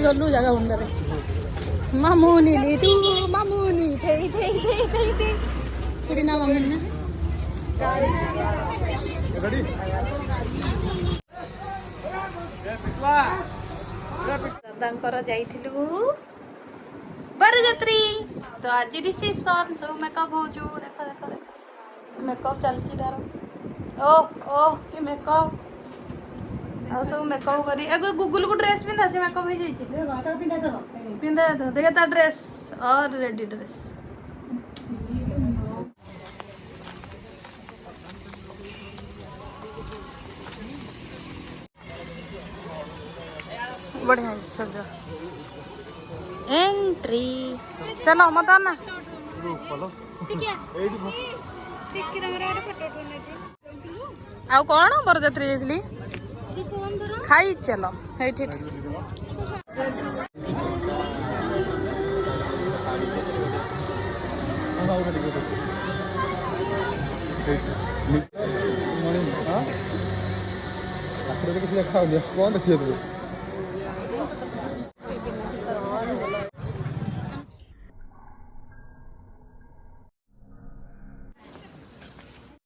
गलु जगह मुंडे मामुनी लिटू मामुनी ठेई ठेई ठेई ठेई ठेई कुड़ी ना मामुनी ना रेडी दादांकर जाइथिलु बरजात्री तो आज रिसेप्शन सब मेकअप हो जो देखो देखो मेकअप चलची तार ओ ओ कि मेकअप आ सब मेकअप करी एगो गूगल को ड्रेस पिंधा से मेकअप हो जाई छी पिंधा दो देखे ता ड्रेस और रेडी ड्रेस बढ़िया सजो एंट्री चलो मत आना आउ कौन बरजात्री जाइली खाई चलो हेठी कौन देखिए